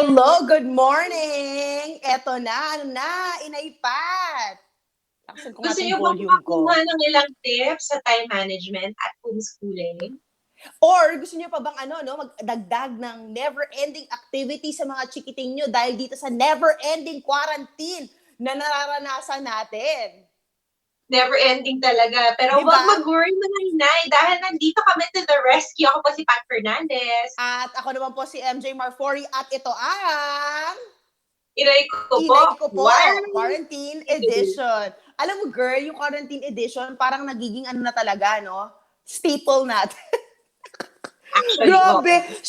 Hello, good morning! Eto na, Inay Pat. Taksan ko nga Gusto tong niyo bang volume makakuha ko. ng ilang tips sa time management at homeschooling? Or gusto niyo pa bang magdagdag ng never-ending activity sa mga chikiting nyo dahil dito sa never-ending quarantine na nararanasan natin? Never ending talaga. Pero Diba? huwag mag-worry mga inay dahil nandito kami to the rescue. Ako po si Pat Fernandez. At ako naman po si MJ Marfori at ito ang Inay ko po. Inay Ko Po, One. Quarantine Edition. Alam mo girl, yung Quarantine Edition parang nagiging na talaga, no? Staple natin. Actually, Grabe, oo.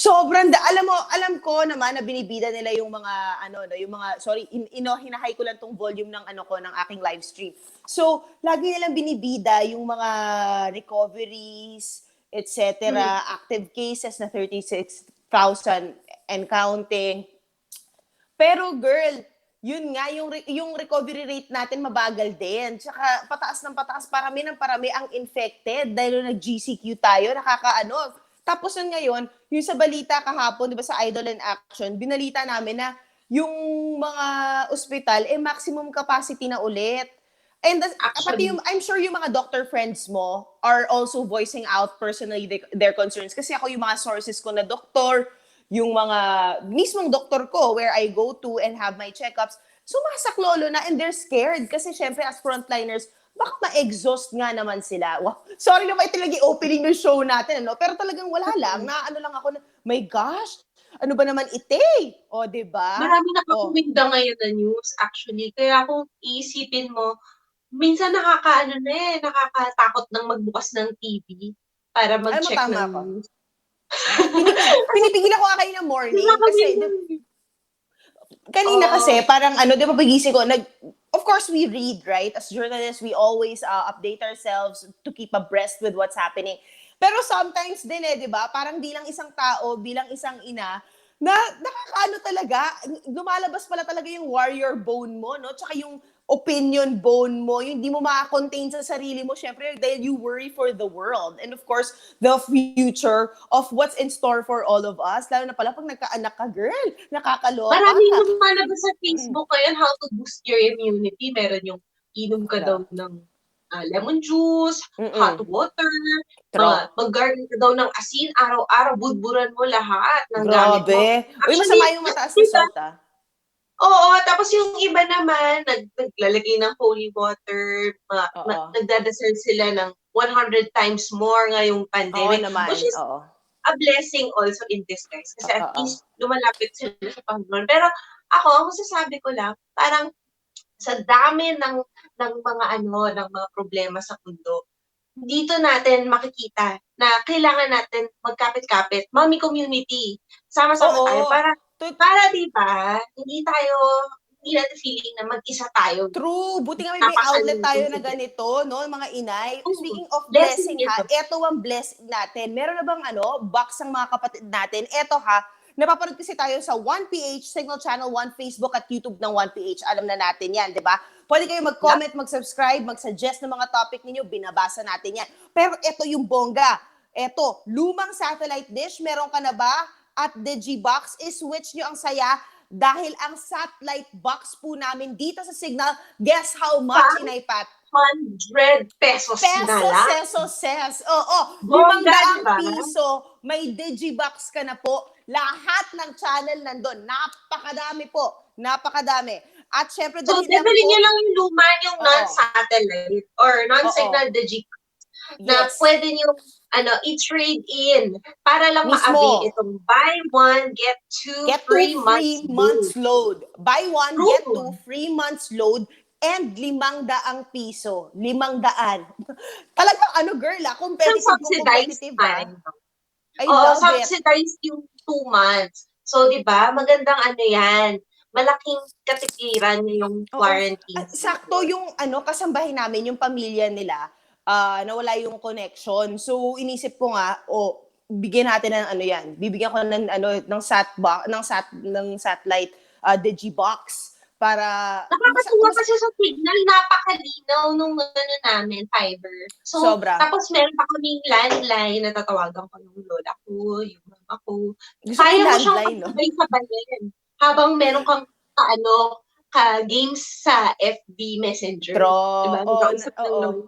alam ko naman na binibida nila yung mga hinahay ko lang tong volume ng ng aking live stream. So, lagi nilang binibida yung mga recoveries, etc., active cases na 36,000 and counting. Pero girl, yun nga, yung recovery rate natin mabagal din. Tsaka pataas ng pataas, parami ng parami ang infected dahil nag-GCQ tayo, Tapos ngayon, yung sa balita kahapon, di ba sa Idol in Action, binalita namin na yung mga ospital, maximum capacity na ulit. And pati Actually, I'm sure yung mga doctor friends mo are also voicing out personally their concerns. Kasi ako yung mga sources ko na doktor, yung mga mismong doktor ko where I go to and have my checkups, sumasaklolo na and they're scared. Kasi syempre as frontliners, baka ma-exhaust nga naman sila. Wow. Sorry na ba talaga opening ng show natin, pero talagang wala lang, lang ako na, my gosh, ano ba naman ite? O, diba? marami nakakuwinda ngayon na news actually. Kaya kung iisipin mo, minsan nakakatakot ng magbukas ng TV para Alam mo, mag-check tama ng ko. news. Pinipigil ako kayo ng morning kasi kanina Oo. kasi parang di ba pagising ko, of course we read, right? As journalists, we always update ourselves to keep abreast with what's happening. Pero sometimes din di ba? Parang bilang isang tao, bilang isang ina, na nakakaano talaga, lumalabas pala talaga yung warrior bone mo, no? Tsaka yung opinion bone mo, yung hindi mo makakontain sa sarili mo, syempre, dahil you worry for the world. And of course, the future of what's in store for all of us. Lalo na pala pag nagkaanak ka, girl, nakakaloka. Maraming lumalabas sa Facebook ngayon how to boost your immunity. Meron yung inom ka daw ng lemon juice, hot water, mag-gargle ka daw ng asin, araw-araw, budburan mo lahat ng gamit mo. Grabe. Uy, Actually, masama yung mataas na diba? salt, Oo, tapos yung iba naman, naglalagay ng holy water, nagdadasal sila ng 100 times more ngayong pandemic. Oo naman, Which is oo. a blessing also in disguise. Kasi at least lumalapit sila sa Panginoon. Pero ako, ang masasabi ko lang, parang sa dami ng mga problema sa mundo, dito natin makikita na kailangan natin magkapit-kapit, mommy community. Sama-sama tayo Oo. para 'di ba, hindi natin feeling na mag-isa tayo. True. Buti nga may outlet tayo na ganito, no, mga inay. Speaking of blessing, eto ang blessing natin. Meron na bang box ng mga kapatid natin? Eto napapanood kasi tayo sa One Ph Signal Channel 1, Facebook at YouTube ng One Ph. Alam na natin yan, di ba? Pwede kayo mag-comment, mag-subscribe, mag-suggest ng mga topic ninyo, binabasa natin yan. Pero eto yung bongga. Eto, lumang satellite dish, meron ka na ba? At Digibox, is-switch nyo ang saya dahil ang satellite box po namin dito sa Signal, guess how much, Inay Pat? 100 pesos na lang. Pesos. Oo. Bongga, 500 piso, may Digibox ka na po. Lahat ng channel nandun. Napakadami po. Napakadami. At syempre, so, dadalhin nyo lang yung luma, yung non-satellite or non-signal Digibox na pwede nyo i-trade in para lang ma-avail itong buy one, get two free months load. Buy one, get two free months load and 500 piso. 500. Talagang girl, competitive I love it. Subsidized yung 2 months. So, di ba, magandang yan. Malaking katikiran yung quarantine. Sakto yung kasambahay namin, yung pamilya nila, nawala yung connection. So, inisip ko nga, bigyan natin ng yan. Bibigyan ko ng satellite Digibox para nakakatuwa kasi sa signal, napakalinaw nung namin, fiber. So, sobra. Tapos meron pa kaming landline, natatawagan ko yung lola ko, yung mama ko. Gusto ko yung landline, no? Sabayan. habang meron kang games sa FB Messenger. Diba? Nag-kausap lang Oo. naman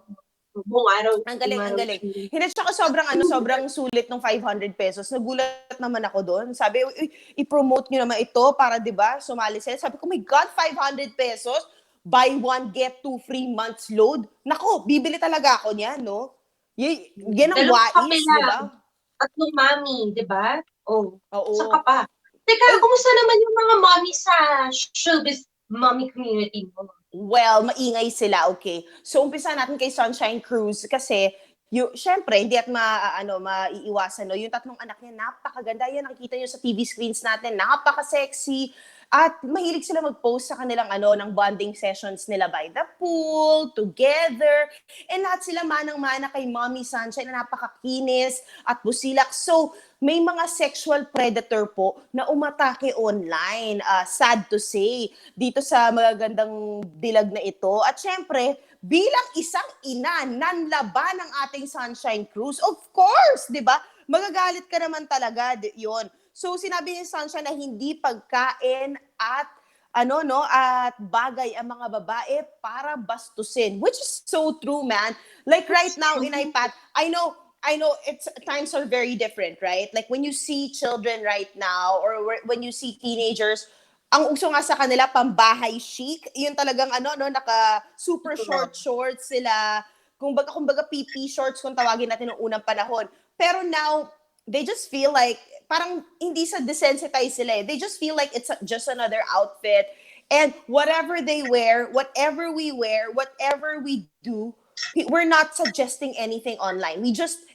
buong araw, Ang buong galing, ang araw. galing. Hindi, tsaka sobrang sulit ng 500 pesos. Nagulat naman ako doon. Sabi, "Uy, i-promote nyo naman ito para, di ba, sumali sila." Sabi ko, my God, 500 pesos? Buy one, get two free months load? Nako, bibili talaga ako niyan, no? Yan ang Dalawang kape wais, di lang, ba? tatlong mami, di ba? Oh, saan ka Oo. pa? Teka, Ay, kumusta naman yung mga mommy sa showbiz mommy community mo? well, maingay sila, okay. So, umpisa natin kay Sunshine Cruz kasi syempre, hindi at maiiwasan, no? Yung tatlong anak niya, napakaganda. Yan, nakikita niyo sa TV screens natin, napaka-sexy. At mahilig sila mag-post sa kanilang ng bonding sessions nila by the pool, together. And lahat sila manang-mana kay Mommy Sunshine na napakakinis at busilak. So, may mga sexual predator po na umatake online. Sad to say, dito sa magagandang dilag na ito. At syempre, bilang isang ina, nanlaban ng ating Sunshine Cruz, of course, di ba? Magagalit ka naman talaga, yon. So, sinabi ni Sunshine na hindi pagkain at at bagay ang mga babae para bastusin, which is so true, man. Like right That's now in true. iPad, I know it's times are very different, right? Like when you see children right now or when you see teenagers, ang uso nga sa kanila pambahay chic, yun talagang naka super short shorts sila. Kumbaga PP shorts kung tawagin natin noong unang panahon. Pero now they just feel like parang hindi sa desensitize sila eh. They just feel like it's just another outfit. And whatever they wear, whatever we wear, whatever we do, we're not suggesting anything online.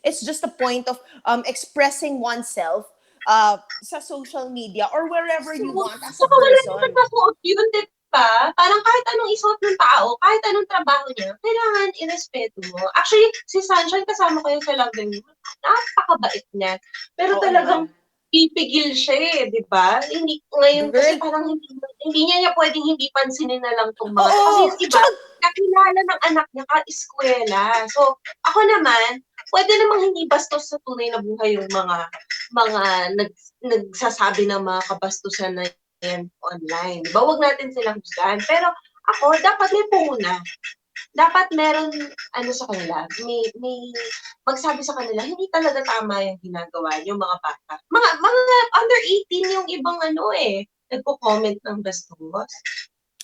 It's just a point of expressing oneself sa social media or wherever So, you want as a saka wala naman person. kasuot yun, di ba? Parang kahit anong isuot ng tao, kahit anong trabaho niya, kailangan irespeto mo. Actually, si Sunshine, kasama ko yun sa London, napakabait niya. Pero Oo talagang naman. pipigil siya eh, di ba? Hindi, ngayon kasi Girl, parang hindi niya pwedeng hindi pansinin na lang tong mga to. Kasi oo. yung iba, Tsaka, kakilala ng anak niya ka-eskwela. So, ako naman, pwede namang hindi bastos sa tunay na buhay yung mga nagsasabi ng mga kabastusan na yan online. Diba? Huwag natin silang husgahan. Pero ako, dapat may puna. Dapat meron, sa kanila, may magsabi sa kanila, hindi talaga tama yung ginagawa niyo, mga bata. Mga under 18 yung ibang nagko-comment ng bastos.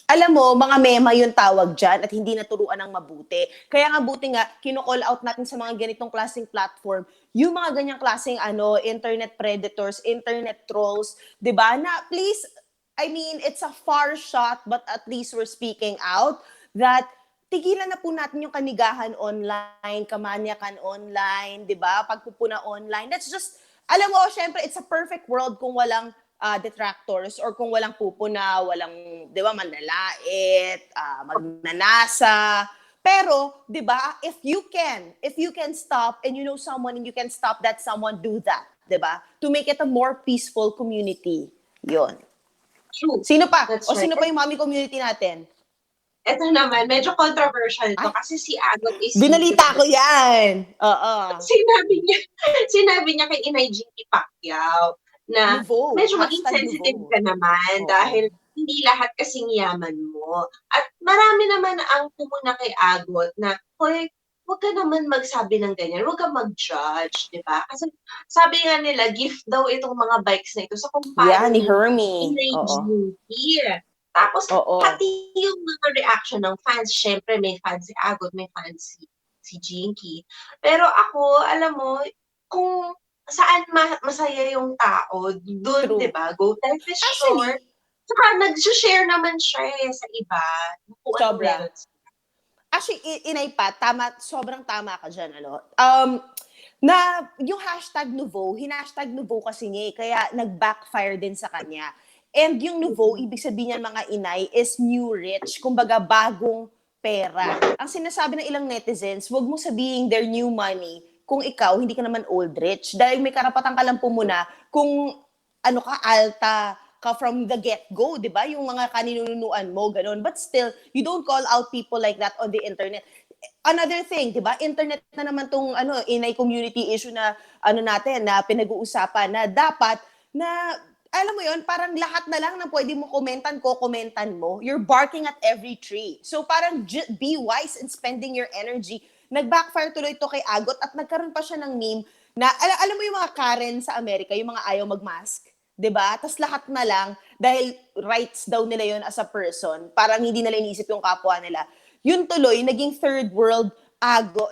alam mo, mga mema yung tawag dyan at hindi naturuan ng mabuti. Kaya nga buti nga, kino-call out natin sa mga ganitong klaseng platform, yung mga ganyang klaseng internet predators, internet trolls, di ba? Na please, I mean, it's a far shot, but at least we're speaking out that tigilan na po natin yung kanigahan online, kamanyakan online, di ba? Pagpupuna online. That's just, alam mo, syempre, it's a perfect world kung walang detractors or kung walang pupuna, walang, di ba, manlalait, magnanasa. Pero, di ba, if you can stop and you know someone and you can stop that someone, do that. Di ba? To make it a more peaceful community. Yun. True. Sino pa? That's O right. sino pa yung mommy community natin? Ito naman, medyo controversial to Ay, kasi si Agot is binalita ko yan. Oo. sinabi niya kay Inay Pacquiao na Nouveau. medyo maging Hashtag sensitive Nouveau. ka naman Oo. dahil hindi lahat kasing yaman mo. At marami naman ang pumuna kay Agot na, hoy, huwag ka naman magsabi ng ganyan, huwag ka mag-judge, di ba? Kasi sabi nga nila, gift daw itong mga bikes na ito sa Yeah, kumpare ni ni Hermie. Inay Oo. Tapos, Oo. pati yung mga reaction ng fans, syempre may fans si Agot, may fans si Jinky. Pero ako, alam mo, kung saan masaya yung tao, dun, di True. ba? Go tell the shore. Actually, Saka nag-share naman siya sa iba kung ano sobra. meron. Actually, Inay pa, sobrang tama ka dyan, na yung hashtag Nouveau, hinashtag Nouveau kasi niya kaya nag-backfire din sa kanya. And yung Nouveau, ibig sabihin niyan mga inay, is new rich, kumbaga bagong pera. Ang sinasabi ng ilang netizens, wag mo sabihin their new money kung ikaw, hindi ka naman old rich. Dahil may karapatan ka lang pumuna kung alta ka from the get-go, di ba? Yung mga kaninunuan mo, ganun. But still, you don't call out people like that on the internet. Another thing, di ba? Internet na naman tong inay community issue na natin, na pinag-uusapan na dapat na alam mo yon, parang lahat na lang na pwede mo komentan mo. You're barking at every tree. So parang be wise in spending your energy. Nag-backfire tuloy ito kay Agot at nagkaroon pa siya ng meme na, alam mo yung mga Karen sa Amerika, yung mga ayaw mag-mask? 'Di ba? Tas lahat na lang, dahil rights daw nila yon as a person, parang hindi nila iniisip yung kapwa nila. Yun tuloy, naging third world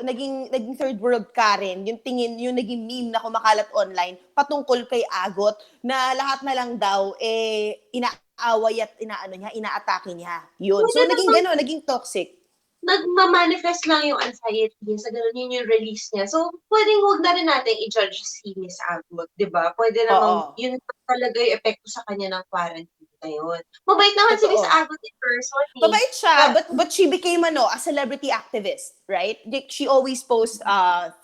naging third world Karen, yung tingin, yung naging meme na kumakalat online patungkol kay Agot na lahat na lang daw inaaway at inaatake niya. Yun. So Pwede naging naman gano'n, naging toxic. nagma-manifest lang yung anxiety sa ganun, yun yung release niya. So, pwedeng huwag na rin natin i-judge si Miss Agot, di ba? Pwede namang, Oo. yun talaga yung epekto sa kanya ng quarantine na yun. Mabait naman si Miss Totoo. Agot in person eh. Mabait siya, but she became a celebrity activist, right? She always posts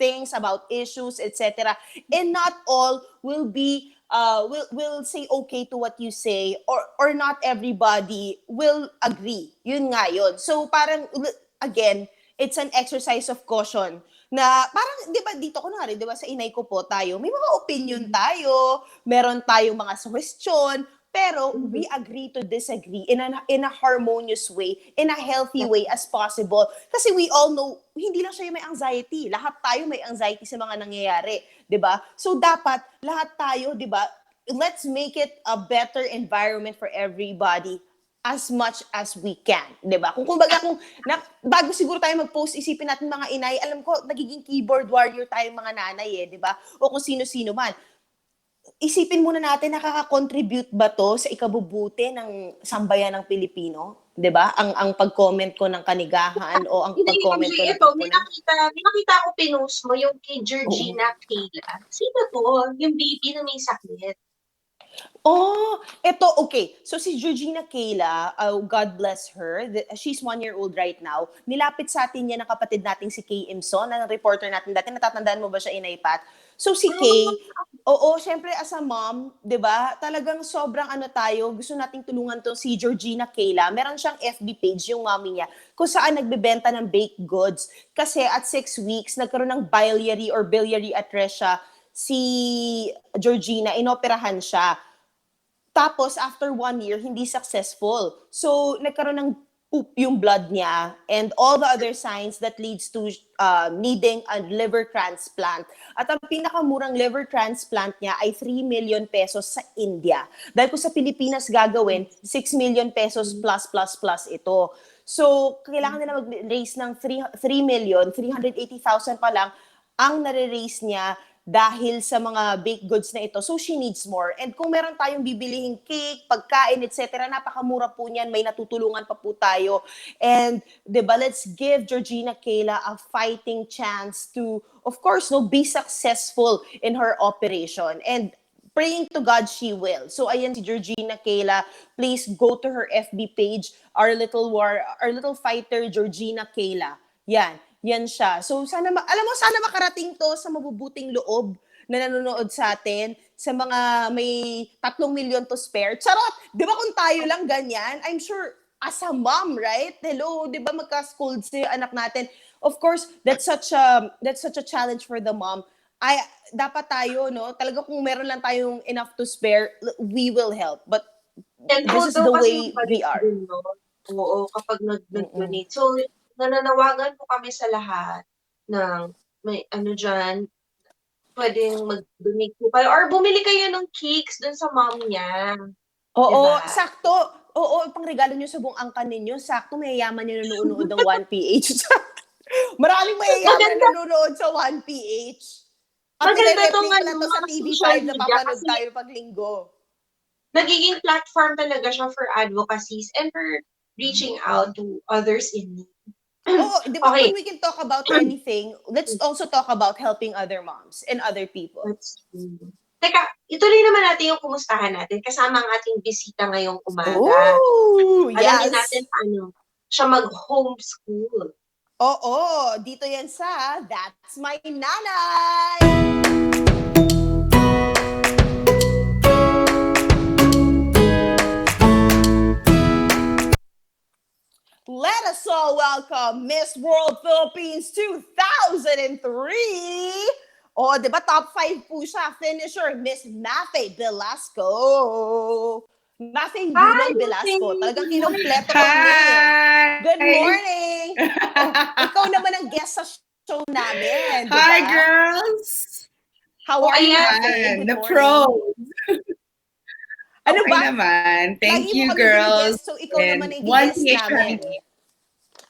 things about issues, etc. And not all will be will say okay to what you say, or not everybody will agree. Yun nga yun. So parang again, it's an exercise of caution na parang 'di ba dito kunwari 'di ba sa Inay Ko Po tayo, may mga opinion tayo, meron tayong mga suggestion, pero we agree to disagree in a harmonious way, in a healthy way as possible. Kasi we all know, hindi lang siya yung may anxiety. Lahat tayo may anxiety sa mga nangyayari, 'di ba? So dapat lahat tayo, 'di ba? Let's make it a better environment for everybody as much as we can, 'di ba? Kung kumbaga bago siguro tayo mag-post, isipin natin mga inay, alam ko nagiging keyboard warrior tayo mga nanay 'di ba? O kung sino-sino man, isipin muna natin, nakaka-contribute ba to sa ikabubuti ng sambayan ng Pilipino? 'Di ba? Ang pag-comment ko ng kanigahan o ang Hindi, pag-comment MJ, ko ng ito, pagpuna. may nakita ako pinost mo, yung kay Oo. Georgina Kayla. Sino to? Yung baby na may sakit. Oh, eto, okay. So si Georgina Kayla, God bless her, she's 1 year old right now. Nilapit sa atin yan ng kapatid nating si Kay Imson, na reporter natin dati. Natatandaan mo ba siya, Inay Pat? So si Kay, oo, syempre as a mom, 'di ba? Talagang sobrang tayo, gusto nating tulungan 'tong si Georgina Kayla. Meron siyang FB page yung mommy niya kung saan nagbebenta ng baked goods. Kasi at 6 weeks nagkaroon ng biliary atresia si Georgina, inoperahan siya. Tapos, after 1 year, hindi successful. So, nagkaroon ng poop yung blood niya and all the other signs that leads to needing a liver transplant. At ang pinakamurang liver transplant niya ay 3 million pesos sa India. Dahil kung sa Pilipinas gagawin, 6 million pesos plus ito. So, kailangan nila mag-raise ng 3,380,000 pa lang ang nare-raise niya dahil sa mga baked goods na ito. So, she needs more. And kung meron tayong bibilihing cake, pagkain, etc., napakamura po niyan. May natutulungan pa po tayo. And, diba, let's give Georgina Kayla a fighting chance to, of course, be successful in her operation. And praying to God she will. So, ayan si Georgina Kayla. Please go to her FB page, our little fighter, Georgina Kayla. Yan siya. So sana alam mo, sana makarating to sa mabubuting loob na nanonood sa atin, sa mga may 3 milyon to spare. Charot! 'Di ba kung tayo lang ganyan, I'm sure as a mom, right? Hello, 'di ba magka-scold si anak natin. Of course, that's such a challenge for the mom. Dapat tayo, no, talaga kung meron lang tayong enough to spare, we will help. But And this is although the kasi way we mabait are. din nun, oo, kapag Mm-mm. nag-donate. So, nananawagan po kami sa lahat ng may diyan, pwedeng mag-donate po kayo or bumili kayo ng cakes dun sa mom niya, 'di Oo, ba? sakto. Oo, pangregalo niyo sa buong angkan ninyo, sakto mayayaman yung nanonood ng One Ph. Maraming mayayaman Maganda na nanonood sa One PH. At maganda 'tong nire-replay pa lang to sa mga social TV5 na media papanood kasi tayo pag linggo. nagiging platform talaga siya for advocacies and for reaching out to others in need. Oo, di ba Okay. when we can talk about anything, let's also talk about helping other moms and other people. That's true. Teka, ituloy naman natin yung kumustahan natin kasama ang ating bisita ngayong umaga. Oh, Alamin natin yes. paano siya mag-homeschool. Oo, dito yan sa That's My Nanay! Let us all welcome Miss World Philippines 2003, Oo, di ba? Top 5 po siya. Finisher, Miss Mafae Belasco. Mafae Hi, Yunon-Belasco. Mafae! Talagang Good morning! kinompleto name. Good Hi! morning! Oh, ikaw naman ang guest sa show namin, di Hi, ba? girls! How Oh, are you, ayan. Mafae? Good The morning. pros. Ano Okay ba? naman. Lagi Thank mo you, kami girls. gini-guest, so ikaw naman And ang One i-guest Ph for having namin. me.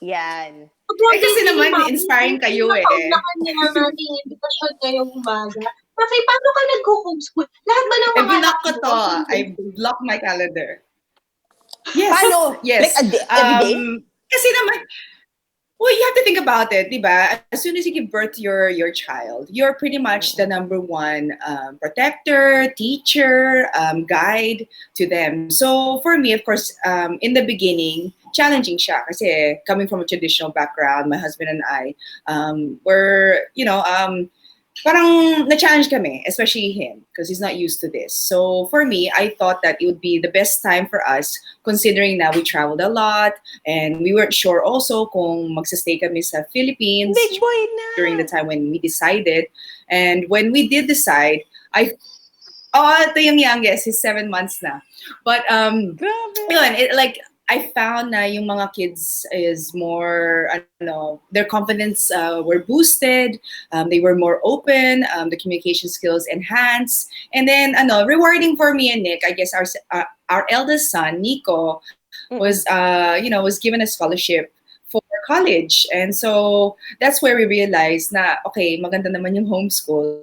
Yan. Grabe, Kasi hindi ni naman, Mafae. inspiring kayo Napaunlakan niya ang ating invitasyon ngayong umaga. Mafae, paano ka nag-homeschool? Lahat ba ng mga anak Block ko mo to. I homeschool? block my calendar. Yes. Paano? Like Yes. every day? Kasi naman, well, you have to think about it, diba? As soon as you give birth to your child, you're pretty much the number one protector, teacher, guide to them. So for me, of course, in the beginning, challenging siya kasi coming from a traditional background, my husband and I were, parang na-challenge kami, especially him, because he's not used to this. So for me, I thought that it would be the best time for us, considering that we traveled a lot, and we weren't sure also kung magsastay kami sa Philippines Big boy na! during the time when we decided. And when we did decide, ito yung youngest, he's 7 months na. But, Grabe! yun, I found na yung mga kids is more, their confidence were boosted, they were more open, the communication skills enhanced, and then, rewarding for me and Nick, I guess our eldest son, Nico, was, was given a scholarship for college. And so, that's where we realized na, okay, maganda naman yung homeschool,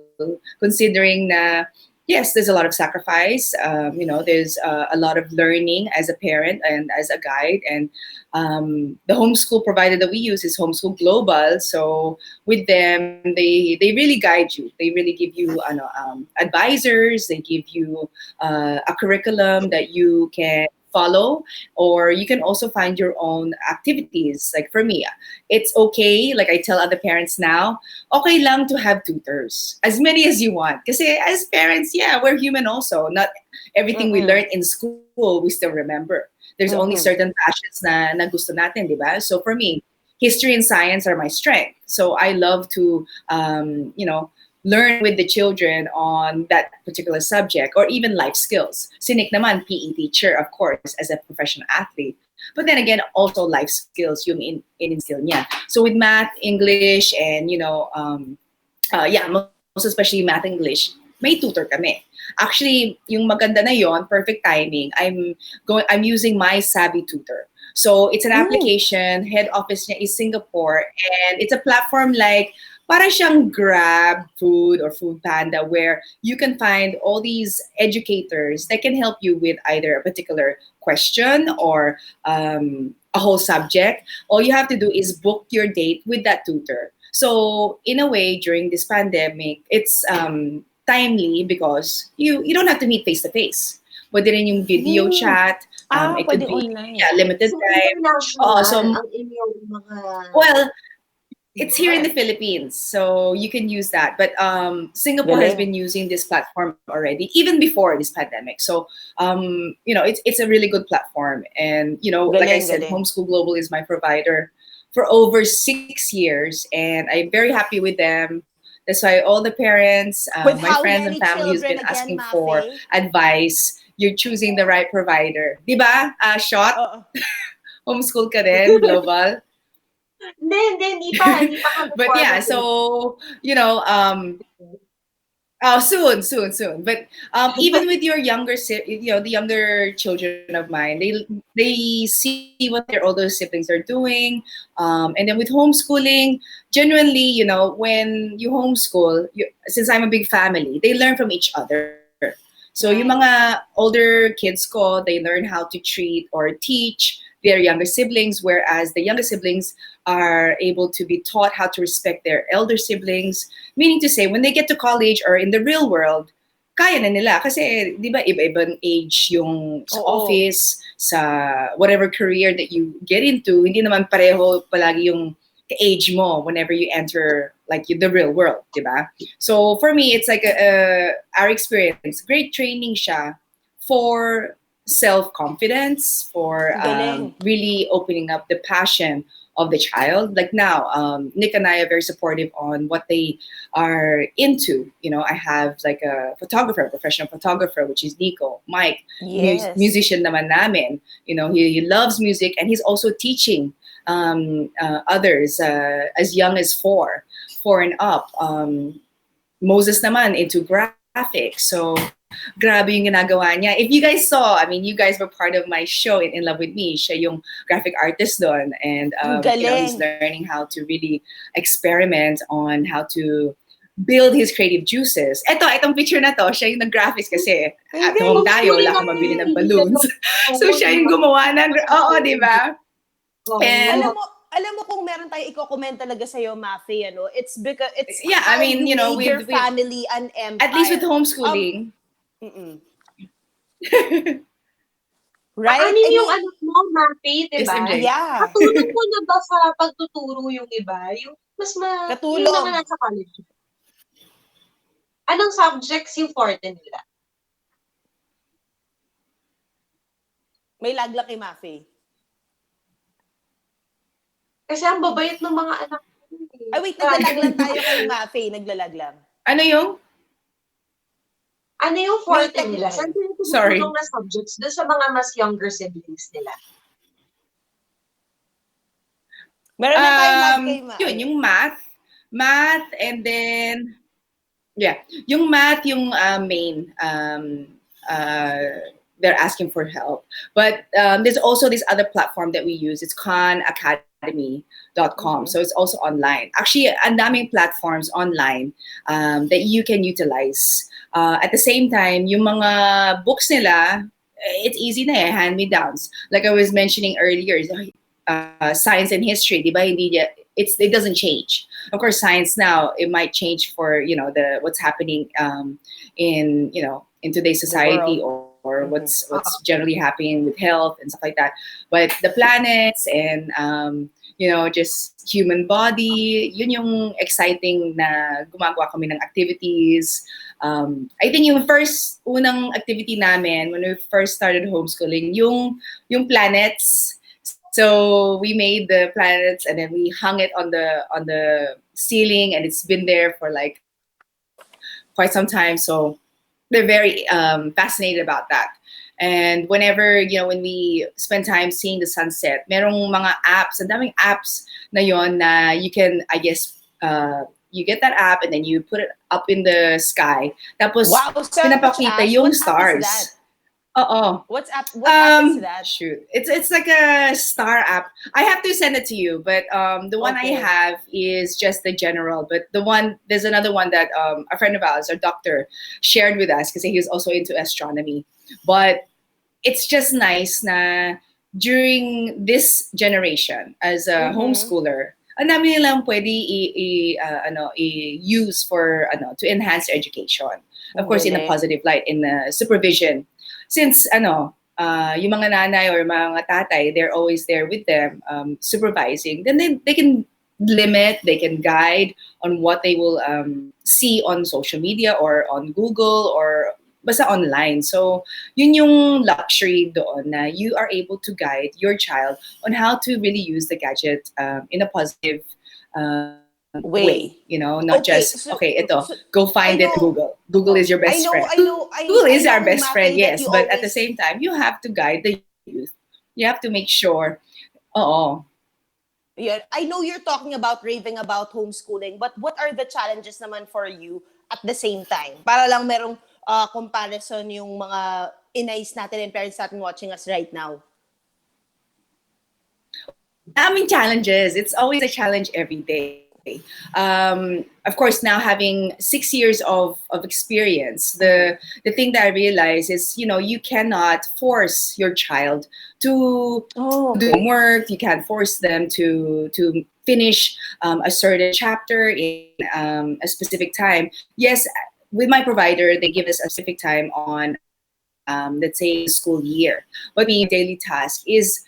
considering na, yes, there's a lot of sacrifice. There's a lot of learning as a parent and as a guide. And the homeschool provider that we use is Homeschool Global. So with them, they really guide you. They really give you advisors. They give you a curriculum that you can follow, or you can also find your own activities. Like for me, it's okay, like I tell other parents now, okay lang to have tutors, as many as you want, kasi as parents, yeah, we're human also. Not everything we learned in school we still remember. There's only certain passions na gusto natin, di ba? So for me, history and science are my strength, so I love to learn with the children on that particular subject, or even life skills. Si Nick naman, PE teacher, of course, as a professional athlete. But then again, also life skills yung in-instill niya. So with math, English, and most especially math, English, may tutor kami. Actually, yung maganda na yon, perfect timing. I'm using my Savvy Tutor. So it's an application. Head office niya is Singapore, and it's a platform like para siyang Grab Food or Food Panda, where you can find all these educators that can help you with either a particular question or a whole subject. All you have to do is book your date with that tutor. So in a way, during this pandemic, it's timely because you don't have to meet face to face. Pwede rin yung video chat. It could pwede be online. limited So, time. international So ang inyong mga... well, it's here in the Philippines, so you can use that. But Singapore has been using this platform already, even before this pandemic. So it's a really good platform. And like I said, Homeschool Global is my provider for over 6 years, and I'm very happy with them. That's why all the parents, my friends and family who's been asking for advice, you're choosing the right provider. Diba? Shot? Homeschool ka din, global. Hindi pa But yeah, so soon. But even with your the younger children of mine, they see what their older siblings are doing, and then with homeschooling, genuinely, when you homeschool, since I'm a big family, they learn from each other. So yung mga older kids ko, they learn how to treat or teach their younger siblings, whereas the younger siblings are able to be taught how to respect their elder siblings. Meaning to say, when they get to college or in the real world, kaya na nila. Kasi, di ba, iba-ibang age yung sa office, sa whatever career that you get into. Hindi naman pareho palagi yung age mo whenever you enter like the real world, di ba? So for me, it's like our experience. Great training siya for self-confidence, for really opening up the passion of the child. Like now, Nick and I are very supportive on what they are into. You know, I have like a photographer, a professional photographer, which is Nico. Mike, Yes. musician naman namin. You know, he loves music, and he's also teaching others as young as four and up. Moses naman into graphics. So, grabe yung ginagawa niya. If you guys saw, I mean, you guys were part of my show in Love With Me. Siya yung graphic artist doon. And, you know, he's learning how to really experiment on how to build his creative juices. Itong picture na to, siya yung nag-graphics kasi at home tayo, wala akong mabili ng balloons. So, siya yung gumawa ng, di ba? And, alam mo kung meron tayo i-comment talaga sa'yo, Mafae, ano? It's because, it's yeah, how I mean, you know, made your family an empire. At least with homeschooling. Right? Ano yung anak mo, Mafae, diba? Yeah. Katulong mo na ba sa pagtuturo yung iba? Yung mas Katulong. Yung mga nasa college. Anong subjects yung forte nila? May laglag kay Mafae. Kasi ang babayot ng mga anak ko. Ay, wait, naglalag lang tayo kay Mafae. Naglalag lang. Ano yung? Ano yung forte nila? Saan sila Sorry. tumutulong na subjects doon sa mga mas younger siblings nila? Meron na tayo lag kay Mafae. Yun, yung math, and then, yeah, yung math, yung main, they're asking for help. But there's also this other platform that we use. It's khanacademy.com. So it's also online. Actually, ang daming platforms online that you can utilize. At the same time, yung mga books nila, it's easy na hand-me-downs. Like I was mentioning earlier, science and history, di ba? It doesn't change. Of course, science now, it might change for, you know, what's happening in today's society or what's generally happening with health and stuff like that. But the planets and you know, just human body, yun yung exciting na gumagawa kami ng activities. I think yung unang activity namin when we first started homeschooling, yung planets. So we made the planets and then we hung it on the ceiling, and it's been there for like quite some time. So they're very fascinated about that. And whenever, you know, when we spend time seeing the sunset, merong mga apps, ang daming apps na yon na you can, I guess, you get that app and then you put it up in the sky. Tapos, pinapakita yung stars. What app is that? Shoot. It's like a star app. I have to send it to you, but the one I have is just the general. But there's another one that a friend of ours, our doctor, shared with us because he was also into astronomy. But it's just nice na during this generation as a homeschooler, ang dami nilang pwede use for to enhance their education. Of course, in a positive light, in the supervision. Since yung mga nanay or mga tatay, they're always there with them, supervising, then they can limit, they can guide on what they will see on social media or on Google or basta online. So, yun yung luxury doon na you are able to guide your child on how to really use the gadget in a positive way, you know, not go find it Google. Google is your best friend. Google is our best friend, yes, but at the same time, you have to guide the youth. You have to make sure. Yeah, I know you're talking about raving about homeschooling, but what are the challenges naman for you at the same time? Para lang merong comparison yung mga inays natin and parents natin watching us right now. Challenges. It's always a challenge every day. Of course, now having 6 years of experience, the thing that I realize is, you know, you cannot force your child to do homework. You can't force them to finish a certain chapter in a specific time. Yes, with my provider, they give us a specific time on, let's say, school year. But my daily task is,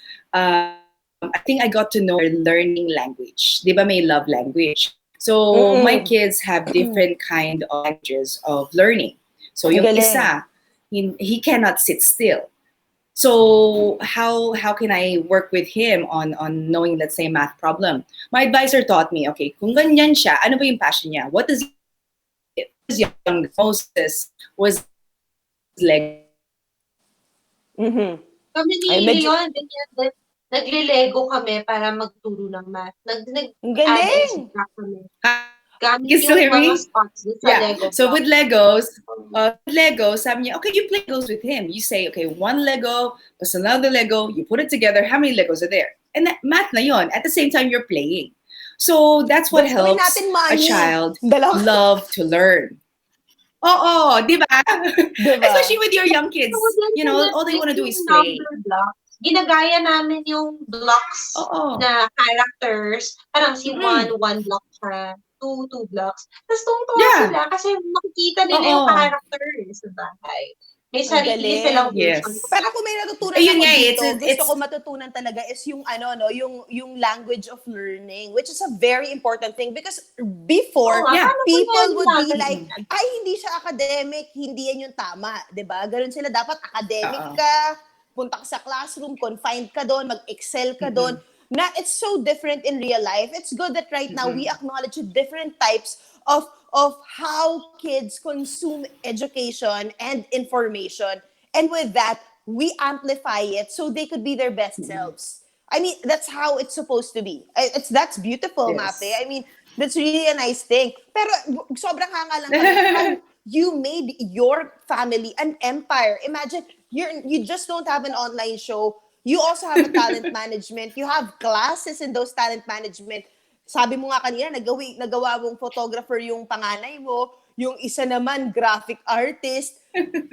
I think I got to know their learning language. Di ba may love language? So my kids have different kind of languages of learning. So yung isa, he cannot sit still. So how can I work with him on knowing, let's say, math problem? My advisor taught me, okay, kung ganyan siya, ano ba yung passion niya? What does his youngest Moses was Mhm. Kami ni Ay, medyo, Leon, ganyan din. Nagle-Lego kami para magturo ng math. ang Nag-add and galing! subtract kami. You Gamit can still yung hear mga me? spots dun sa Yeah. Lego So block. with Legos, sabi niya, okay, you play Legos with him. You say, okay, one Lego plus another Lego, you put it together, how many Legos are there? And that, math na yon. At the same time, you're playing. So that's what Gawin helps natin, a Manny. child Dalawa. love to learn. Oo, di ba? Diba? Especially with your young kids. So, then, You know, all they want to do yung is play. number blocks, ginagaya namin yung blocks Oo. na characters. Parang si Mm. one block siya. Two blocks. Tapos tungtuwa Yeah. sila kasi makikita nila yung Oo. character sa bahay. May Ang sarili galing. silang Yes. version. Pero kung may natutunan Ayun ako nga, dito, it's- gusto ko matutunan talaga is yung yung language of learning, which is a very important thing because before, Oo, Yeah. paano ba people yan would be ginagawa? like, ay, hindi siya academic, hindi yan yung tama. 'Di ba? Ganun sila, dapat academic Oo. ka, punta ka sa classroom, confined ka doon, mag-excel ka doon. Na it's so different in real life. It's good that right now we acknowledge different types of how kids consume education and information. And with that, we amplify it so they could be their best selves. I mean, that's how it's supposed to be. That's beautiful, Yes. Mafe. I mean, that's really a nice thing. Pero sobrang hanga lang kami how you made your family an empire. Imagine, you just don't have an online show. You also have a talent management. You have classes in those talent management. Sabi mo nga kanina, nagawa mong photographer yung panganay mo, yung isa naman, graphic artist.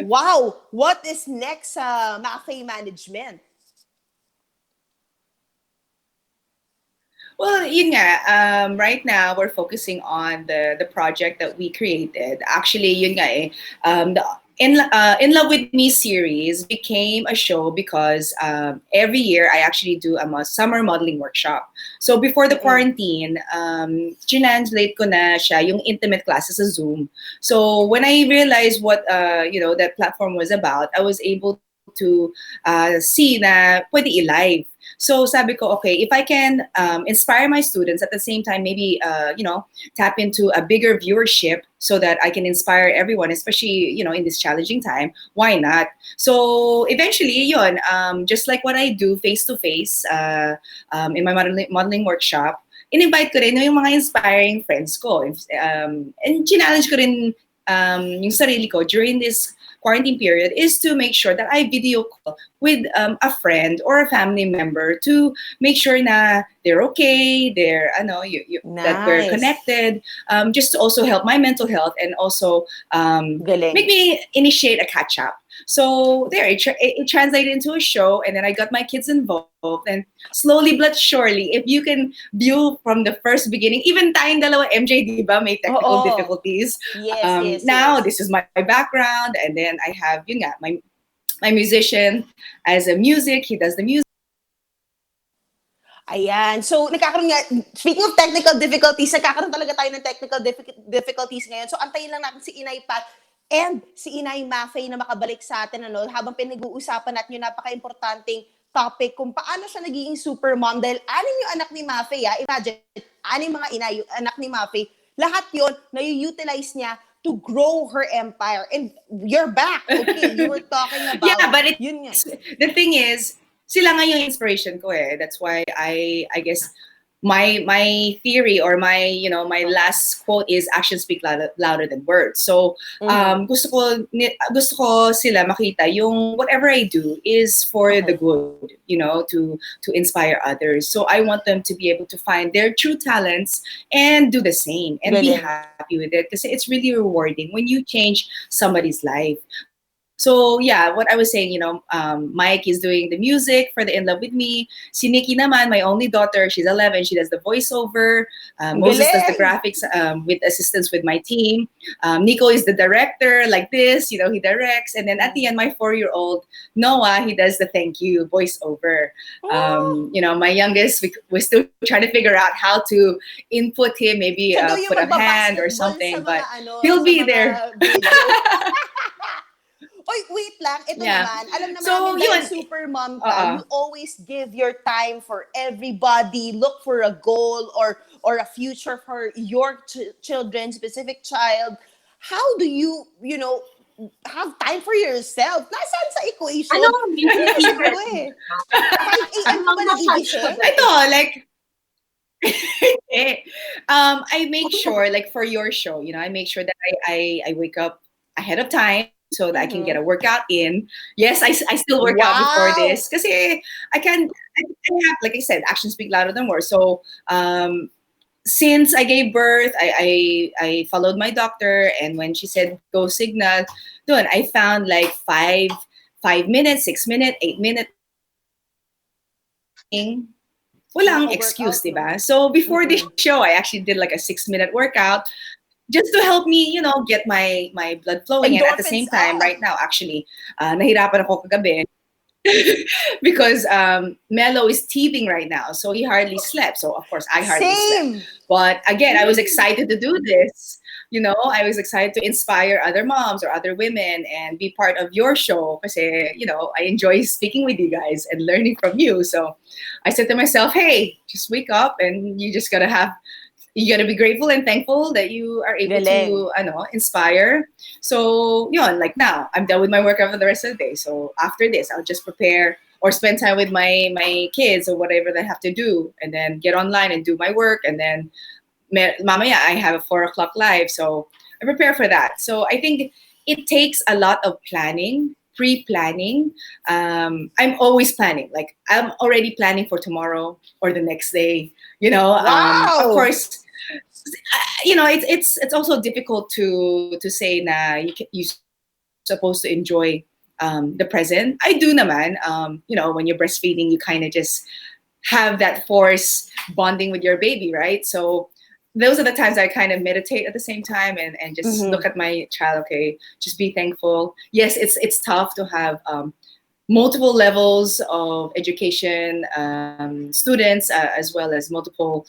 Wow! What is next sa Mafae management? Well, yun nga, right now we're focusing on the project that we created. Actually, yun nga the In Love with Me series became a show because every year I actually do a summer modeling workshop. So before the quarantine, translate ko na siya yung intimate classes sa Zoom. So when I realized what that platform was about, I was able to see na pwede i-live. So sabi ko, okay, if I can inspire my students at the same time, maybe tap into a bigger viewership so that I can inspire everyone, especially in this challenging time. Why not? So eventually, just like what I do face to face in my modeling workshop, in-invite ko rin yung mga inspiring friends ko, and challenge ko rin yung sarili ko during this quarantine period is to make sure that I video call with a friend or a family member to make sure na they're okay, they're that we're Nice. connected, just to also help my mental health and also Galing. make me initiate a catch up. So there, it translated into a show, and then I got my kids involved, and slowly but surely, if you can view from the first beginning, even tayong dalawa, MJ, di ba, may technical Oo. difficulties. Yes, Now, yes. this is my background, and then I have my musician as a music, he does the music. Ayan. So, nagkakaroon nga, speaking of technical difficulties, nagkakaroon talaga tayo ng technical difficulties ngayon. So, antayin lang natin si Inay Pat and si Inay Mafae na makabalik sa atin habang pinag-uusapan natin yung napaka-importanting topic kung paano siya nagiging super mom dahil anim yung anak ni Mafae. Imagine, anim mga inay yung anak ni Mafae. Lahat yun, na-utilize niya to grow her empire. And you're back. Okay, you were talking about... Yeah, but yun nga. the thing is, sila nga yung inspiration ko eh. That's why I guess my theory or my last quote is actions speak louder than words. So gusto ko sila makita yung whatever I do is for the good, to inspire others. So I want them to be able to find their true talents and do the same and be happy with it because it's really rewarding when you change somebody's life. So yeah, what I was saying, Mike is doing the music for the In Love with Me. Si Nikki naman, my only daughter, she's 11. She does the voiceover. Moses does the graphics with assistance with my team. Nico is the director, like this. He directs. And then at the end, my 4-year-old Noah, he does the thank you voiceover. My youngest, we're still trying to figure out how to input him, maybe put a hand or something, but he'll be there. Oy, wait lang, ito Yeah. naman, alam naman So, namin dahil yun. super mom ka, you Oo. always give your time for everybody, look for a goal or a future for your children, specific child. How do you, have time for yourself? Nasaan sa Ano equation? ang Hindi beauty ko siya secret eh. mo? 5 a.m. Ano ka ang ba massage ka nagigising? ba? Ito, like, I make sure, like for your show, I make sure that I wake up ahead of time so that I can get a workout in. Yes, I still work out before Wow! this because I have, like I said, actions speak louder than words. So since I gave birth, I followed my doctor, and when she said go signal, done, I found like 5 minutes, 6 minutes, 8 minutes. Walang excuse, Naka-workout, no? diba? So before the show, I actually did like a 6 minute workout just to help me, get my blood flowing. And at the Endorphins same time, up. right now, actually, nahirapan ako kagabi because Mello is teething right now, so he hardly slept. So of course, I hardly slept. Same! But again, I was excited to do this. I was excited to inspire other moms or other women and be part of your show because, I enjoy speaking with you guys and learning from you. So I said to myself, hey, just wake up and you gotta be grateful and thankful that you are able Galing. to, inspire. So, like now, I'm done with my workout for the rest of the day. So after this, I'll just prepare or spend time with my kids or whatever they have to do, and then get online and do my work. And then, mamaya, I have a 4 o'clock live, so I prepare for that. So I think it takes a lot of planning, pre-planning. I'm always planning. Like I'm already planning for tomorrow or the next day. Of Wow! course, it's also difficult to say na you supposed to enjoy the present. I do naman. When you're breastfeeding, you kind of just have that force bonding with your baby, right? So those are the times I kind of meditate at the same time and just look at my child. Okay, just be thankful. Yes, it's tough to have multiple levels of education, students, as well as multiple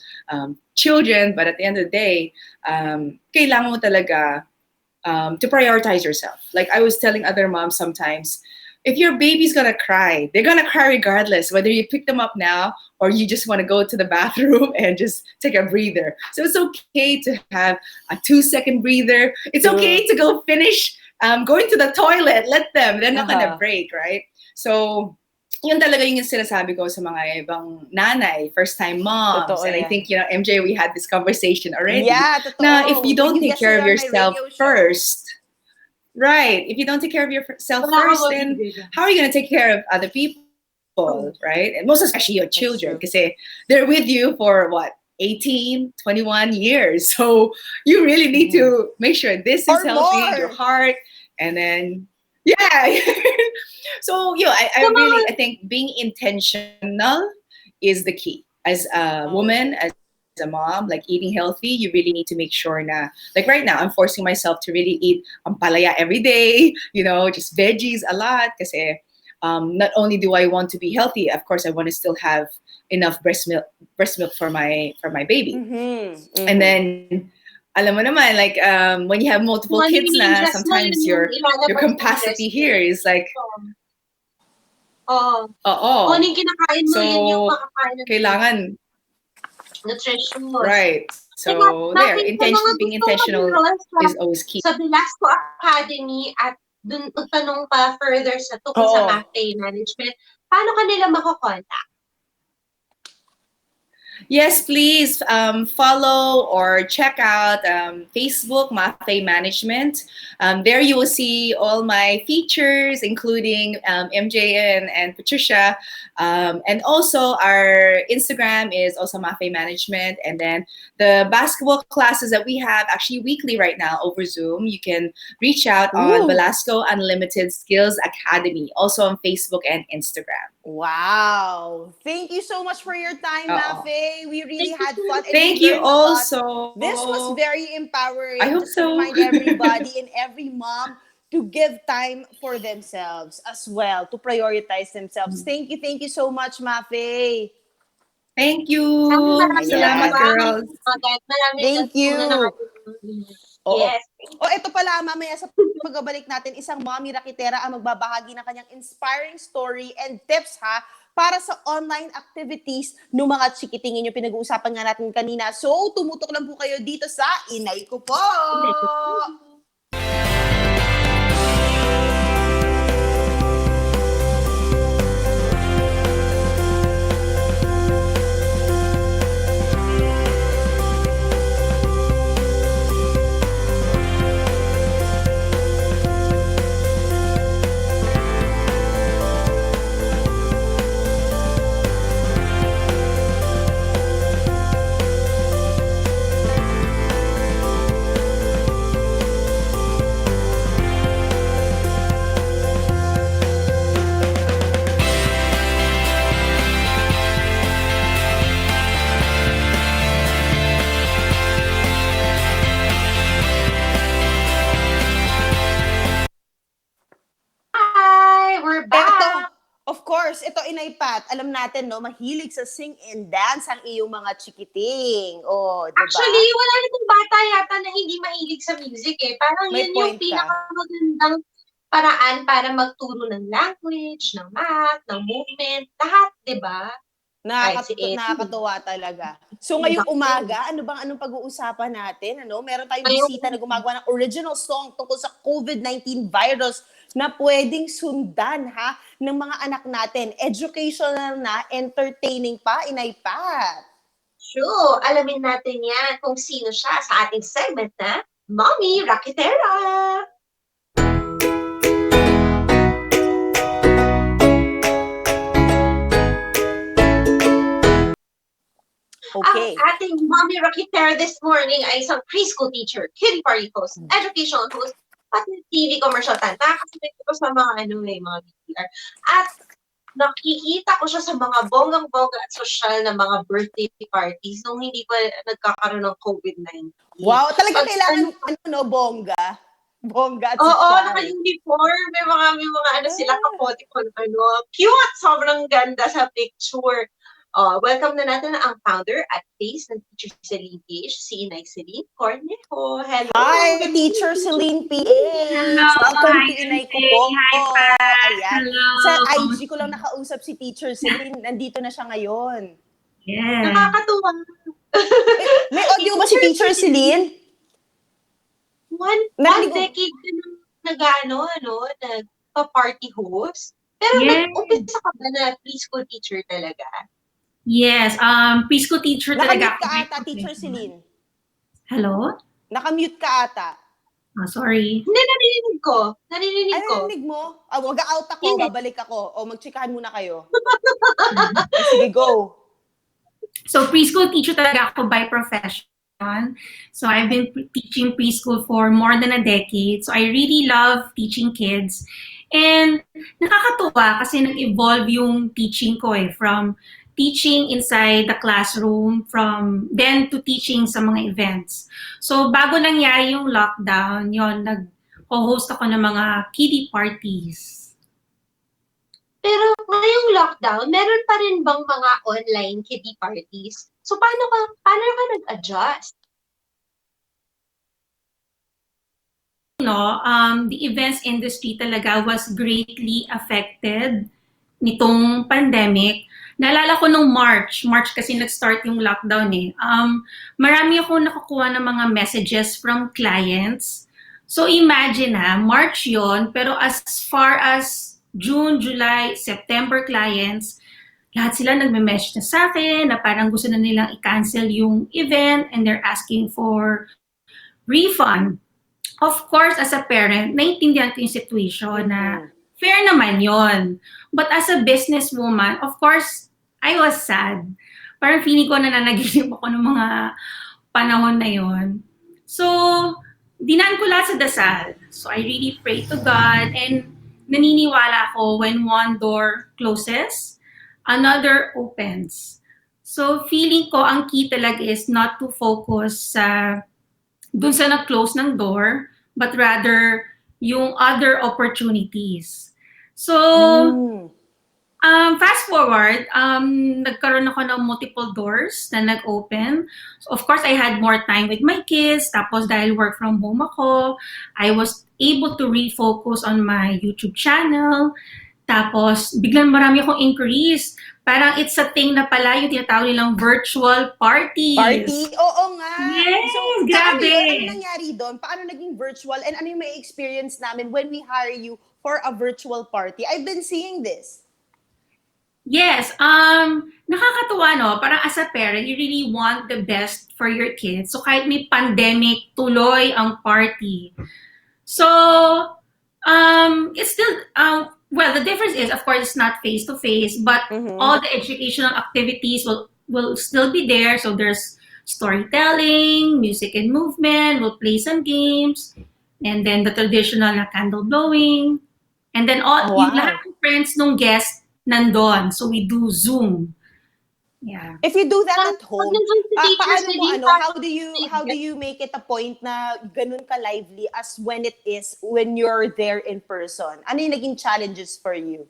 children. But at the end of the day, kailangan mo talaga to prioritize yourself. Like I was telling other moms sometimes, if your baby's gonna cry, they're gonna cry regardless, whether you pick them up now or you just want to go to the bathroom and just take a breather. So it's okay to have a 2-second breather. It's okay to go finish going to the toilet. Let them. They're not gonna break, right? So yun talaga yung sinasabi ko sa mga ibang nanay, first-time moms. Totoo And I yan. think, MJ, we had this conversation already. Yeah, totoo. Now, if you don't When you take care guested of on my yourself radio show. first, right? If you don't take care of yourself Wala kang first, then mabibigay. how are you going to take care of other people, right? And most especially your children, true. because they're with you for what? 18, 21 years. So you really need to make sure this is Or healthy, more. your heart, and then, yeah. So, I think being intentional is the key. As a woman, as a mom, like eating healthy, you really need to make sure na, like right now, I'm forcing myself to really eat ampalaya every day, just veggies a lot. Kasi not only do I want to be healthy, of course, I want to still have enough breast milk for my baby. And then, alam mo naman, like when you have multiple Kung ano kids yung na, ingest mo, yun sometimes yung your ilalabas ng capacity breast here milk. is like, Oo. Kung ano yung kinakain mo, so yun yung makakain ng kailangan, nutrition. right? So there, being intentional is always key. Sa Belasco Academy at dun tanong pa further sa tungkol sa Mafae management, paano kanila makakontak? Yes, please follow or check out Facebook, Mafae Management. There you will see all my features, including MJ and Patricia. And also our Instagram is also Mafae Management. And then the basketball classes that we have actually weekly right now over Zoom. You can reach out on Belasco Unlimited Skills Academy, also on Facebook and Instagram. Wow. Thank you so much for your time, Mafae. We really had fun. And Thank we you learned a lot. also. This was very empowering. I hope just so. to remind everybody and every mom to give time for themselves as well, to prioritize themselves. Thank you so much, Mafae. Thank you. Maraming Salamat, girls. Maraming Thank you. Oo. Yes. Ito pala, mamaya sa pagbabalik natin, isang mommy raketera ang magbabahagi ng kanyang inspiring story and tips ha, para sa online activities ng mga chikiting. Yung pinag-uusapan nga natin kanina. So, tumutok lang po kayo dito sa Inay Ko Po! Inay Ko Po. Hi! We're back! Of course, ito Inay Pat, alam natin, no, mahilig sa sing and dance ang iyong mga chikiting. Oh, diba? Actually, wala nitong bata yata na hindi mahilig sa music eh. Parang May yun yung point ka. pinakamagandang paraan para magturo ng language, ng math, ng movement, lahat, di ba? Nakakatuwa talaga. So ngayong umaga, anong pag-uusapan natin? Meron tayong bisita na gumagawa ng original song tungkol sa COVID-19 virus na pwedeng sundan ha ng mga anak natin. Educational na, entertaining pa, Inay Pat. Sure, alamin natin yan kung sino siya sa ating segment na Mommy Raketera! Okay. Ang ating Mommy Raketera this morning ay isang preschool teacher, kiddie party host, educational host, pati TV commercial tanta. Nakakasabit ko sa mga mga BTR. At nakikita ko siya sa mga bonggang-bongga at social na mga birthday parties nung hindi pa nagkakaroon ng COVID-19. Wow, talaga kailangan bongga? Bongga at social. Oo, naka-uniform. May mga sila kapotikon, cute, sobrang ganda sa picture. Welcome na natin ang founder at face ng Teacher Celine Ch, si Inay Celine Cornejo. Hello! Hi, Teacher Celine PH! Hello! Welcome Hi, to Inay Ko Po! Hi, Pat! Ayan. Hello! Sa IG ko lang nakausap si Teacher Celine. Nandito na siya ngayon. Yes. Nakakatuwa. May audio ba si Teacher Celine? One decade ka nang nagpa-party host. Pero nag-umpisa ka ba na preschool teacher talaga? Yes, preschool teacher talaga. Nakamute ka ata, Teacher Celine. Hello? Nakamute ka ata. Oh, sorry. Hindi, narinig ko. Narinig mo? Mag-out ako, babalik ako. O, magchikahan muna kayo. Sige, go. So, preschool teacher talaga ako by profession. So, I've been teaching preschool for more than a decade. So, I really love teaching kids. And nakakatuwa kasi nag-evolve yung teaching ko from teaching inside the classroom, from then to teaching sa mga events. So bago nangyari yung lockdown, nag-host ako ng mga kiddie parties. Pero ngayong lockdown, meron pa rin bang mga online kiddie parties? So paano ka nag-adjust? The events industry talaga was greatly affected nitong pandemic. Naalala ko nung March kasi nag-start yung lockdown marami ako nakukuha ng mga messages from clients. So imagine March yon, pero as far as June, July, September clients, lahat sila nagme-message na sa akin na parang gusto na nilang i-cancel yung event and they're asking for refund. Of course, as a parent, naiintindihan ko yung situation na fair naman yon. But as a businesswoman, of course, I was sad. Parang feeling ko na nanaginip ako ng mga panahon na yon. So, dinaan ko lahat sa dasal. So, I really pray to God and naniniwala ako when one door closes, another opens. So, feeling ko ang key talaga is not to focus sa dun sa nag-close ng door, but rather yung other opportunities. So, Fast forward, nagkaroon ako ng multiple doors na nag-open. So of course, I had more time with my kids. Tapos dahil work from home ako, I was able to refocus on my YouTube channel. Tapos biglang marami akong increase. Parang it's a thing na pala yung tinatawag nilang virtual parties. Party? Oo nga. Yes, So, grabe. Ano nangyari doon? Paano naging virtual? And ano yung may experience namin when we hire you for a virtual party? I've been seeing this. Yes, nakakatuwa, no? Parang as a parent, you really want the best for your kids. So kahit may pandemic, tuloy ang party. So, it's still, well, the difference is, of course, it's not face-to-face, but all the educational activities will still be there. So there's storytelling, music and movement, we'll play some games, and then the traditional na candle blowing. And then yung lahat ng friends nung guest, nandun. So we do Zoom. Yeah. If you do that at home, paano mo how do Yes. you make it a point na ganun ka lively as when it is when you're there in person? Ano yung naging challenges for you?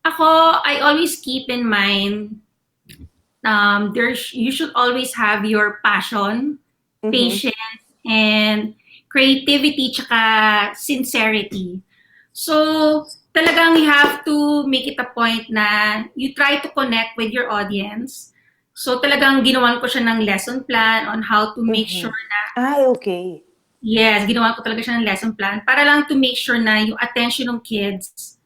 Ako, I always keep in mind, you should always have your passion, patience, and creativity, tsaka sincerity. So, talagang you have to make it a point na you try to connect with your audience. So, talagang ginawan ko siya ng lesson plan on how to make sure na, Okay. yes, ginawan ko talaga siya ng lesson plan para lang to make sure na yung attention ng kids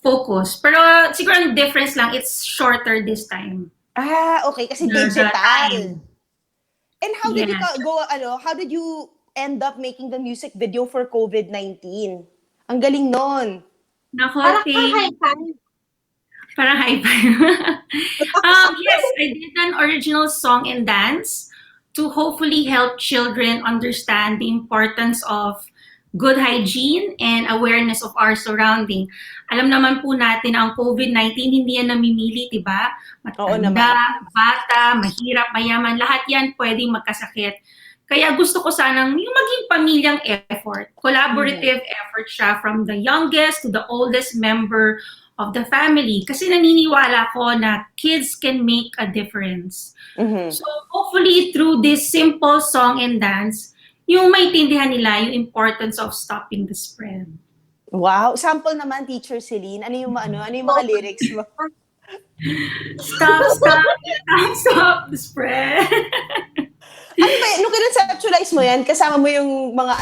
focus. Pero siguro ang difference lang, it's shorter this time. Okay, kasi The digital. time. And how did you Yes. how did you end up making the music video for COVID-19? Ang galing nun. Nako, Parang thank- high five. Parang high five. Yes, I did an original song and dance to hopefully help children understand the importance of good hygiene and awareness of our surrounding. Alam naman po natin ang COVID-19, hindi yan namimili, diba? Oo Matanda, bata, mahirap, mayaman, lahat yan pwedeng magkasakit. Kaya gusto ko sanang yung maging pamilyang effort, collaborative effort siya from the youngest to the oldest member of the family. Kasi naniniwala ko na kids can make a difference. So hopefully through this simple song and dance, yung maintindihan nila yung importance of stopping the spread. Wow. Sample naman, Teacher Celine. Ano yung mga lyrics mo? Stop the spread. Ano ba yan? Nung kinonceptualize mo yan, kasama mo yung mga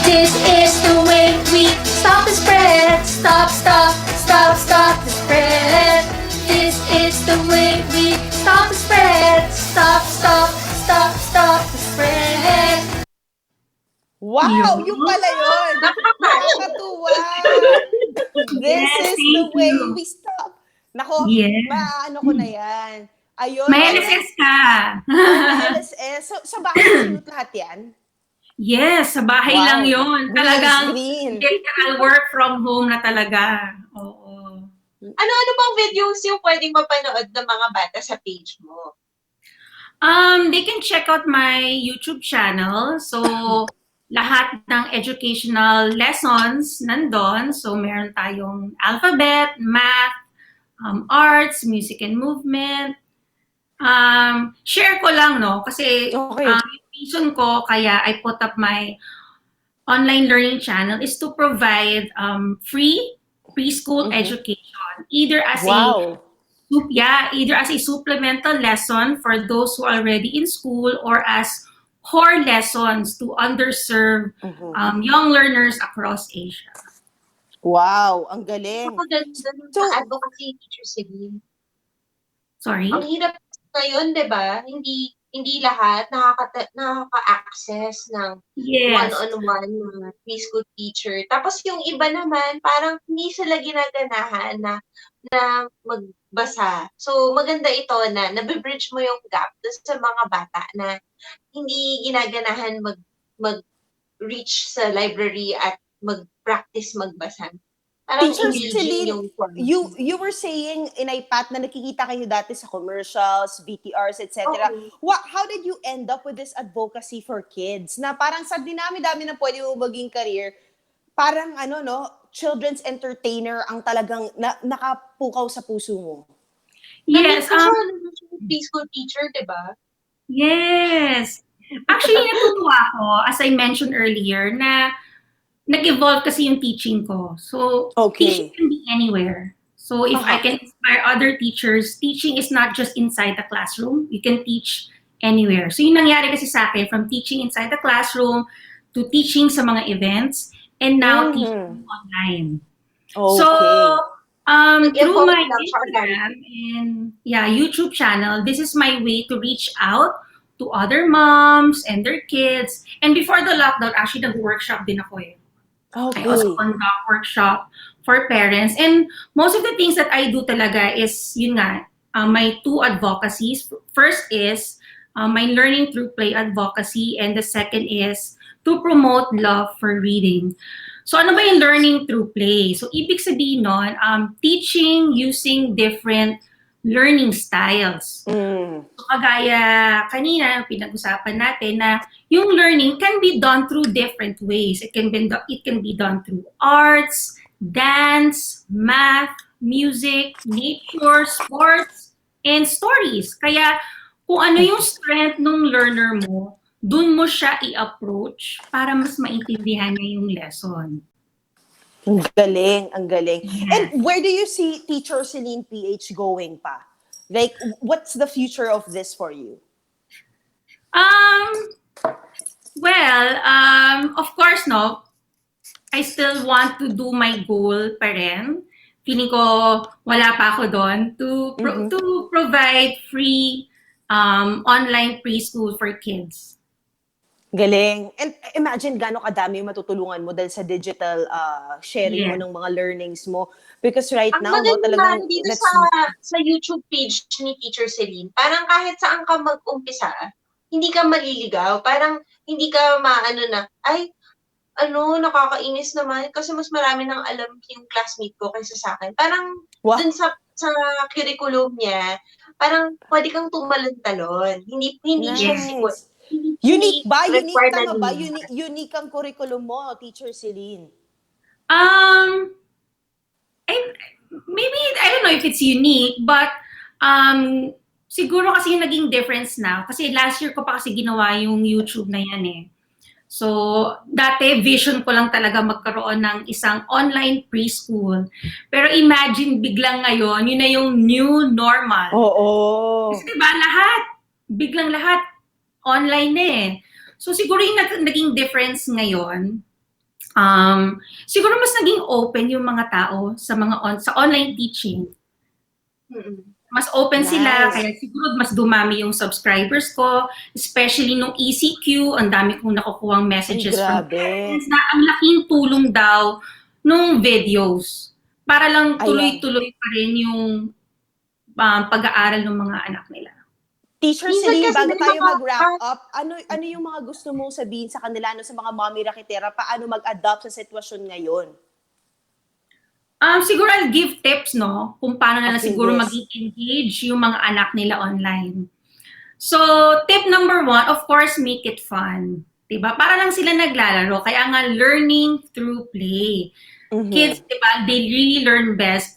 This is the way we stop the spread. Stop the spread. This is the way we stop the spread. Stop the spread. Wow! Yun. Yung pala yun! Nakakatuwa! This Yes, is the thank way you. we stop. Nako, Yes. maano ko na yan. Ayun. May LSS ka. May LSS. So, sa bahay sinut lahat yan? Yes, sa bahay Wow. lang yun. Talagang Green. literal work from home na talaga. Oo. Ano bang videos yung pwedeng mapanood ng mga bata sa page mo? They can check out my YouTube channel. So, lahat ng educational lessons nandun. So, meron tayong alphabet, math, arts, music and movement. Share ko lang, no? Kasi Okay. yung reason ko kaya I put up my online learning channel is to provide free preschool education. Either as either as a supplemental lesson for those who are already in school or as core lessons to underserved young learners across Asia. Wow, ang galing. Napaganda ng So- advocacy, Teacher Celine. Sorry? Ang hirap ngayon, di ba? Hindi lahat nakaka-access ng Yes. one-on-one na preschool teacher. Tapos yung iba naman, parang hindi sila ginaganahan na magbasa. So, maganda ito na nabibridge mo yung gap dun sa mga bata na hindi ginaganahan mag-reach sa library at mag-practice magbasa. Parang Teacher engaging Celine, yung you were saying, Inay Pat, na nakikita kayo dati sa commercials, VTRs, etc. Oo. How did you end up with this advocacy for kids? Na parang sa dinami-dami na pwede mo maging career, parang children's entertainer ang talagang nakapukaw sa puso mo. Yes, Nandun siya, preschool teacher, di ba? yes. Actually, natutuwa ako, as I mentioned earlier, na nag-evolve kasi yung teaching ko. So, teaching Okay. can be anywhere. So, if I can inspire other teachers, teaching is not just inside the classroom. You can teach anywhere. So, yung nangyari kasi sa akin, from teaching inside the classroom to teaching sa mga events, and now teaching online. Okay. So, through Nag-evolve my lang siya Instagram and YouTube channel, this is my way to reach out to other moms and their kids. And before the lockdown, actually, nag-workshop din ako eh. I also conduct workshop for parents. And most of the things that I do talaga is, yun nga, my two advocacies. First is my learning through play advocacy. And the second is to promote love for reading. So ano ba yung learning through play? So ibig sabihin nun, teaching using different learning styles. So kagaya kanina, pinag-usapan natin na yung learning can be done through different ways. It can be done through arts, dance, math, music, nature, sports, and stories. Kaya kung ano yung strength ng learner mo, dun mo siya i-approach para mas maintindihan niya yung lesson. Ang galing, ang galing. Yes. And where do you see Teacher Celine PH going pa? Like, what's the future of this for you? Of course, no, I still want to do my goal pa rin. Feeling ko wala pa ako doon to provide free online preschool for kids. Galing. And imagine gano'ng kadami yung matutulungan mo dahil sa digital sharing mo ng mga learnings mo. Because right Ang now, maganda talagang dito sa YouTube page ni Teacher Celine, parang kahit saan ka mag-umpisa, hindi ka maliligaw. Parang hindi ka maano na, nakakainis naman kasi mas marami nang alam yung classmate ko kaysa sa akin. Parang dun sa curriculum niya, parang pwede kang tumalon-talon. Hindi siya nice. Unique ba? Unique tama ba? Unique ang curriculum mo, Teacher Celine? Maybe, I don't know if it's unique, but siguro kasi yung naging difference na. Kasi last year ko pa kasi ginawa yung YouTube na yan eh. So, dati vision ko lang talaga magkaroon ng isang online preschool. Pero imagine biglang ngayon, yun na yung new normal. Oo. Kasi diba, biglang lahat online na eh. So siguro yung naging difference ngayon, siguro mas naging open yung mga tao sa sa online teaching. Mas open sila, kaya siguro mas dumami yung subscribers ko, especially nung ECQ, ang dami kong nakukuhang messages from parents na ang laking tulong daw nung videos para lang tuloy-tuloy pa rin yung pag-aaral ng mga anak nila. Teacher Celine, bago tayo mag-wrap up, ano yung mga gusto mong sabihin sa kanila, sa mga mommy raketera, paano mag-adapt sa sitwasyon ngayon? Siguro I'll give tips, no? Kung paano na siguro mag-engage yung mga anak nila online. So, tip number 1, of course, make it fun. Diba? Para lang sila naglalaro. Kaya nga, learning through play. Kids, diba, they really learn best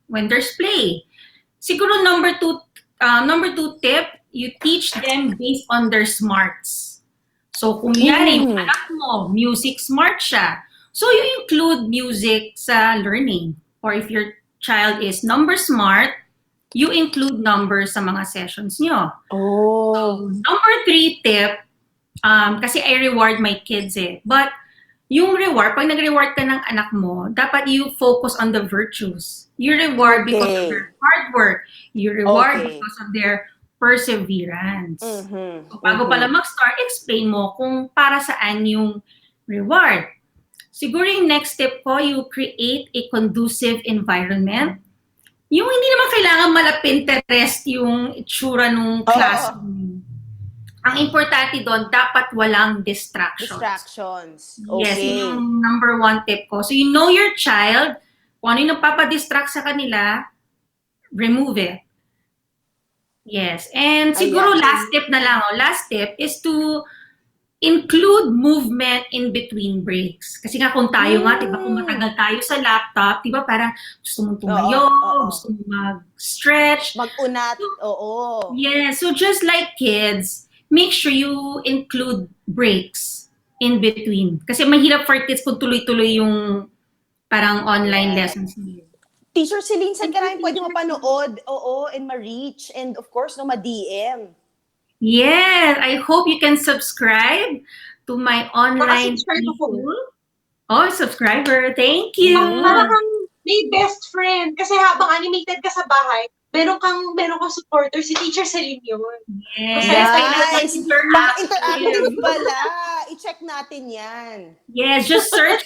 when there's play. Siguro number 2 tip, you teach them based on their smarts. So kung yung anak mo, music smart siya, so you include music sa learning. Or if your child is number smart, you include numbers sa mga sessions nyo. So, number 3 tip, kasi I reward my kids eh. But yung reward, pag nag-reward ka ng anak mo, dapat you focus on the virtues. You reward because of their hard work. You reward because of their perseverance. So, bago pala mag-start, explain mo kung para saan yung reward. Siguro yung next step ko, you create a conducive environment. Yung hindi naman kailangan Pinterest yung itsura ng classroom. Ang importante doon, dapat walang distractions. Okay. Yes, yung number 1 tip ko. So you know your child, Kung ano yung nagpapadistract sa kanila, remove it. Yes. And siguro Ayan. last tip na lang. Last tip is to include movement in between breaks. Kasi nga kung tayo nga, diba, kung matagal tayo sa laptop, diba, parang gusto mong tumayo, gusto mong mag-stretch. Mag-unat, oo. Yeah, so just like kids, make sure you include breaks in between. Kasi mahirap for kids kung tuloy-tuloy yung parang online lessons nila. Teacher Celine, saan ka namin pwede mapanood? Oo, and ma-reach. And of course, no, ma-DM. Yes, I hope you can subscribe to my online Nakasubscribe ako. school. Oh, subscriber. Thank you. Para kang may best friend. Kasi habang animated ka sa bahay, meron kang supporter, si Teacher Celine yun. Yes. Nice. Interactive. Interactive pala. I-check natin yan. Yes, just search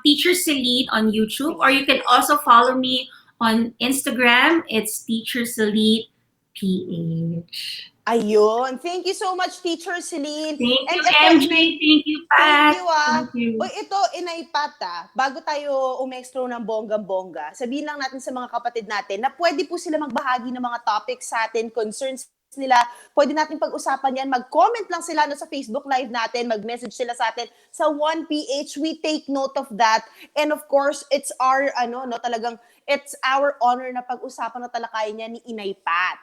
Teacher Celine on YouTube, or you can also follow me on Instagram. It's Teacher Celine PH. Ayun. Thank you so much, Teacher Celine. Thank you, ito, MJ. Thank you, Pat. Thank you, ah. Thank you. Uy, ito, Inay Pat, bago tayo umextro ng bonggang-bongga, sabihin lang natin sa mga kapatid natin na pwede po sila magbahagi ng mga topics sa atin, concerns nila, pwede natin pag-usapan yan, mag-comment lang sila sa Facebook Live natin, mag-message sila sa atin sa One Ph. We take note of that. And of course, it's our, it's our honor na pag-usapan na talakayan niya ni Inay Pat.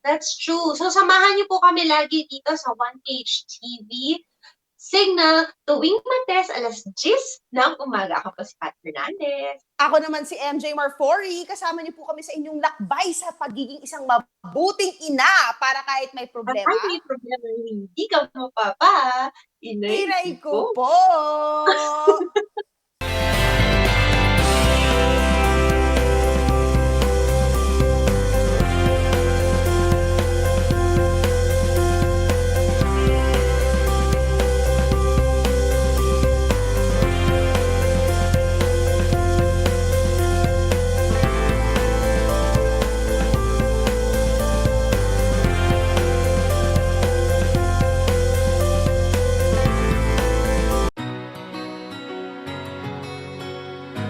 That's true. So, samahan niyo po kami lagi dito sa One Ph TV Signal tuwing Martes, 10:00 ng umaga. Ako po si Pat Fernandez. Ako naman si MJ Marfori. Kasama niyo po kami sa inyong lakbay sa pagiging isang mabuting ina para kahit may problema. At may problema, hindi ka mapapa. Inay Inay ko ko po!